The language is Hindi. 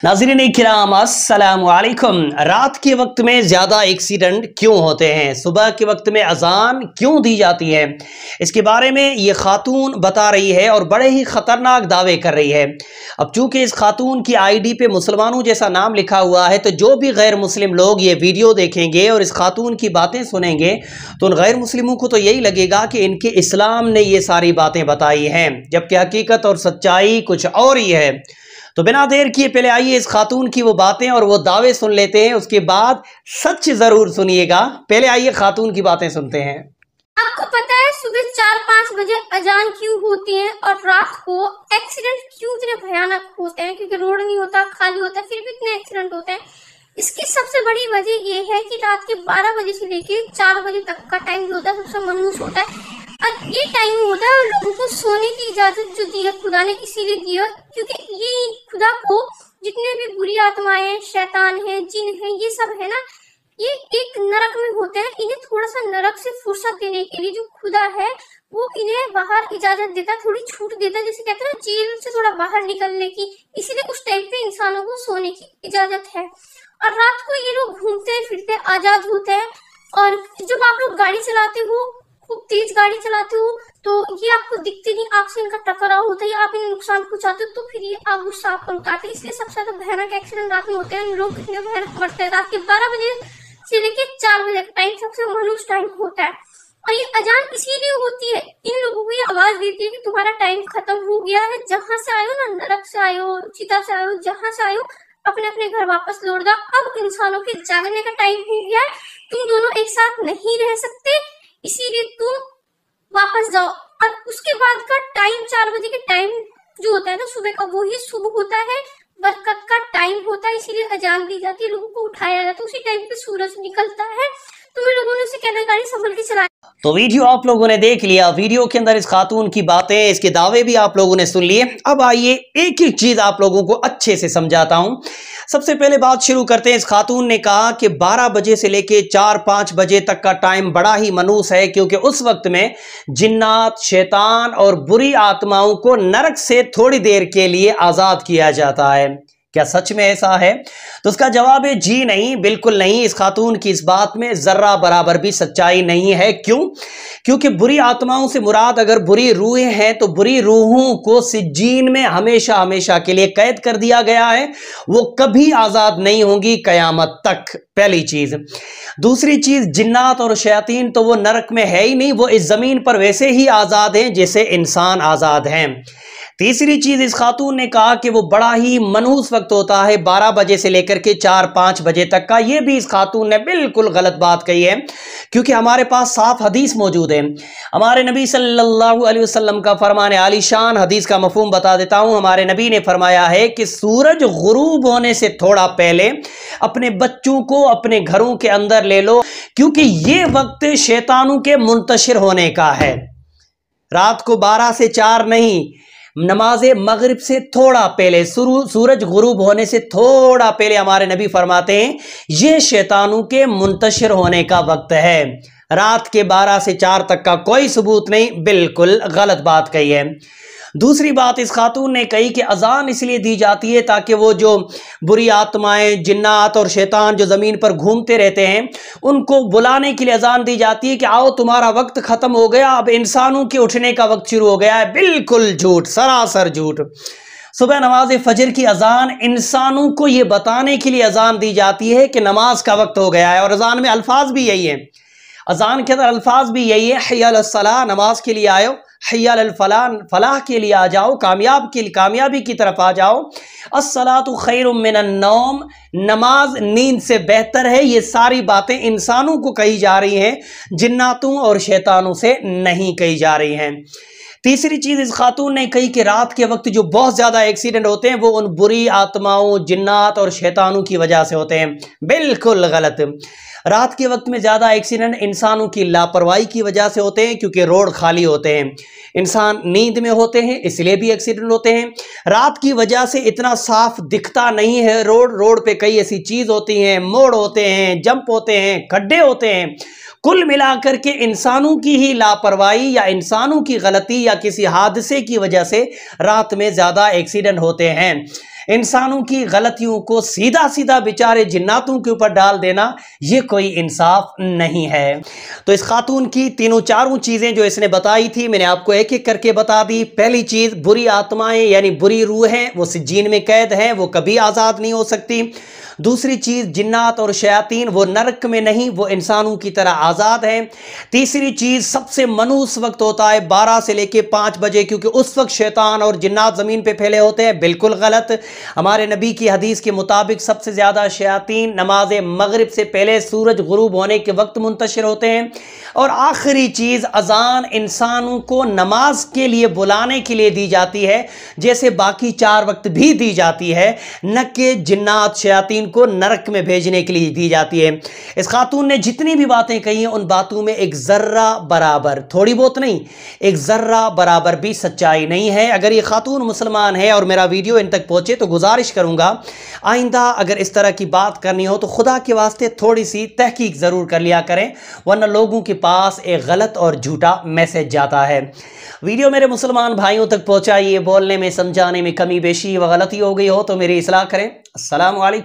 नाज़रीन किराम अस्सलाम वालेकुम। रात के वक्त में ज़्यादा एक्सीडेंट क्यों होते हैं, सुबह के वक्त में अजान क्यों दी जाती है, इसके बारे में ये खातून बता रही है और बड़े ही ख़तरनाक दावे कर रही है। अब चूँकि इस खातून की आईडी पे मुसलमानों जैसा नाम लिखा हुआ है, तो जो भी गैर मुस्लिम लोग ये वीडियो देखेंगे और इस खातून की बातें सुनेंगे तो उन गैर मुस्लिमों को तो यही लगेगा कि इनके इस्लाम ने ये सारी बातें बताई हैं, जबकि हकीकत और सच्चाई कुछ और ही है। तो बिना देर किए पहले आइए इस खातून की वो बातें और वो दावे सुन लेते हैं, उसके बाद सच जरूर सुनिएगा। पहले आइए खातून की बातें सुनते हैं। आपको पता है सुबह 4-5 बजे अजान क्यों होती है और रात को एक्सीडेंट क्यों इतने भयानक होते हैं? क्योंकि रोड नहीं होता, खाली होता है, फिर भी इतने एक्सीडेंट होते हैं। इसकी सबसे बड़ी वजह ये है कि रात के 12 बजे से लेके 4 बजे तक का टाइम जो होता है सबसे मनुष्य होता है, और ये टाइम होता है लोगों को सोने की इजाजत जो दी है खुदा ने इसीलिए दी है, क्योंकि ये खुदा को जितने भी बुरी आत्माएं, शैतान है, जिन है, ये सब है ना, ये एक नरक में होते हैं। इन्हें थोड़ा सा नरक से फुर्सत देने के लिए जो खुदा है वो इन्हें बाहर इजाजत देता है, थोड़ी छूट देता है, जैसे कहते हैं ना जेल से थोड़ा बाहर निकलने की। इसीलिए उस टाइम पे इंसानों को सोने की इजाजत है और रात को ये लोग घूमते फिरते आजाद होते हैं। और जब आप लोग गाड़ी चलाते हो, खूब तेज गाड़ी चलाते हो, तो ये आपको दिखते नहीं, आपसे इनका टकराव होता है, आप इन्हें नुकसान पहुंचाते हो, तो फिर ये आप गुस्सा आप पर उतारते हैं। इसलिए सबसे ज्यादा भयानक एक्सीडेंट रात में होते हैं। लोग कितने भयानक मरते हैं। रात के 12 बजे से लेके 4 बजे का टाइम सबसे मनुष्य टाइम होता है और ये अजान इसीलिए होती है, इन लोगों को ये आवाज देती है कि तुम्हारा टाइम खत्म हो गया है, जहां से आयो ना, नरक से आयो, चिता से आयो, जहां से आयो, अपने अपने घर वापस लौट जाओ। अब इंसानों के जागने का टाइम हो गया है, तुम दोनों एक साथ नहीं रह सकते, इसीलिए तुम वापस जाओ। और उसके बाद का टाइम 4 बजे के टाइम जो होता है ना सुबह का, वो ही शुभ होता है, बरकत का टाइम होता है, इसीलिए अजान दी जाती है, लोगों को उठाया जाता है। उसी टाइम पे सूरज निकलता है। तुम्हें लोगों ने उसे कहना गाड़ी संभल के चला। तो वीडियो आप लोगों ने देख लिया, वीडियो के अंदर इस खातून की बातें, इसके दावे भी आप लोगों ने सुन लिए। अब आइए एक एक चीज आप लोगों को अच्छे से समझाता हूं। सबसे पहले बात शुरू करते हैं। इस खातून ने कहा कि 12 बजे से लेके 4-5 बजे तक का टाइम बड़ा ही मनूस है, क्योंकि उस वक्त में जिन्नात, शैतान और बुरी आत्माओं को नरक से थोड़ी देर के लिए आजाद किया जाता है। क्या सच में ऐसा है? तो उसका जवाब है जी नहीं, बिल्कुल नहीं। इस खातून की इस बात में जर्रा बराबर भी सच्चाई नहीं है। क्यों? क्योंकि बुरी आत्माओं से मुराद अगर बुरी रूहें हैं तो बुरी रूहों को सिज्जीन में हमेशा हमेशा के लिए कैद कर दिया गया है, वो कभी आजाद नहीं होंगी कयामत तक। पहली चीज। दूसरी चीज, जिन्नात और शयातीन तो वो नरक में है ही नहीं, वो इस जमीन पर वैसे ही आजाद हैं जैसे इंसान आजाद हैं। तीसरी चीज, इस खातून ने कहा कि वो बड़ा ही मनहूस वक्त होता है 12 बजे से लेकर के 4-5 बजे तक का। ये भी इस खातून ने बिल्कुल गलत बात कही है, क्योंकि हमारे पास साफ हदीस मौजूद है। हमारे नबी सल्लल्लाहु अलैहि वसल्लम का फरमान आलीशान हदीस का मफहूम बता देता हूं। हमारे नबी ने फरमाया है कि सूरज गुरूब होने से थोड़ा पहले अपने बच्चों को अपने घरों के अंदर ले लो, क्योंकि ये वक्त शैतानों के मुंतशिर होने का है। रात को 12 से 4 नहीं, नमाज मगरिब से थोड़ा पहले, सूरज गुरूब होने से थोड़ा पहले हमारे नबी फरमाते हैं ये शैतानों के मुंतशिर होने का वक्त है। रात के 12 से 4 तक का कोई सबूत नहीं, बिल्कुल गलत बात कही है। दूसरी बात इस खातून ने कही कि अजान इसलिए दी जाती है ताकि वो जो बुरी आत्माएं, जिन्नात और शैतान जो ज़मीन पर घूमते रहते हैं, उनको बुलाने के लिए अजान दी जाती है कि आओ तुम्हारा वक्त ख़त्म हो गया, अब इंसानों के उठने का वक्त शुरू हो गया है। बिल्कुल झूठ, सरासर झूठ। सुबह नमाज फजर की अजान इंसानों को ये बताने के लिए अजान दी जाती है कि नमाज का वक्त हो गया है, और अजान में अल्फाज भी यही है, अजान के अंदर अल्फाज भी यही है, हय्या अलस सलाह, नमाज के लिए आयो, हय्या अल फलाह, फलाह के लिए आ जाओ, कामयाबी की तरफ आ जाओ, अस्सलातु खैरुम मिनन नौम, नमाज नींद से बेहतर है। ये सारी बातें इंसानों को कही जा रही हैं, जिन्नातों और शैतानों से नहीं कही जा रही हैं। तीसरी चीज इस खातून ने कही कि रात के वक्त जो बहुत ज्यादा एक्सीडेंट होते हैं वो उन बुरी आत्माओं, जिन्नात और शैतानों की वजह से होते हैं। बिल्कुल गलत। रात के वक्त में ज्यादा एक्सीडेंट इंसानों की लापरवाही की वजह से होते हैं, क्योंकि रोड खाली होते हैं, इंसान नींद में होते हैं, इसलिए भी एक्सीडेंट होते हैं। रात की वजह से इतना साफ दिखता नहीं है रोड पे कई ऐसी चीज होती हैं, मोड़ होते हैं, जंप होते हैं, खड्डे होते हैं। कुल मिलाकर के इंसानों की ही लापरवाही या इंसानों की गलती या किसी हादसे की वजह से रात में ज्यादा एक्सीडेंट होते हैं। इंसानों की गलतियों को सीधा सीधा बेचारे जिन्नातों के ऊपर डाल देना, ये कोई इंसाफ नहीं है। तो इस खातून की तीनों चारों चीजें जो इसने बताई थी, मैंने आपको एक एक करके बता दी। पहली चीज, बुरी आत्माएं यानी बुरी रूहें वो सिज्जीन में कैद हैं, वो कभी आजाद नहीं हो सकती। दूसरी चीज, जिन्नात और शयातीन वो नरक में नहीं, वो इंसानों की तरह आजाद हैं। तीसरी चीज, सबसे मनूस वक्त होता है 12 से लेके 5 बजे, क्योंकि उस वक्त शैतान और जिन्नात जमीन पे फैले होते हैं। बिल्कुल गलत। हमारे नबी की हदीस के मुताबिक सबसे ज्यादा शयातीन नमाज मगरिब से पहले सूरज गुरूब होने के वक्त मुंतशिर होते हैं। और आखिरी चीज, अजान इंसानों को नमाज के लिए बुलाने के लिए दी जाती है, जैसे बाकी 4 वक्त भी दी जाती है, न कि जिन्नात शयातीन को नरक में भेजने के लिए दी जाती है। इस खातून ने जितनी भी बातें कही हैं, उन बातों में एक जर्रा बराबर, थोड़ी बहुत नहीं, एक जर्रा बराबर भी सच्चाई नहीं है। अगर ये खातून मुसलमान है और मेरा वीडियो इन तक पहुंचे तो गुजारिश करूंगा, आइंदा अगर इस तरह की बात करनी हो तो खुदा के वास्ते थोड़ी सी तहकीक जरूर कर लिया करें, वरना लोगों के पास एक गलत और झूठा मैसेज जाता है। वीडियो मेरे मुसलमान भाइयों तक पहुंचाइए। बोलने में समझाने में कमी बेशी व गलती हो गई हो तो मेरी इस्लाह करें। अस्सलाम वालेकुम।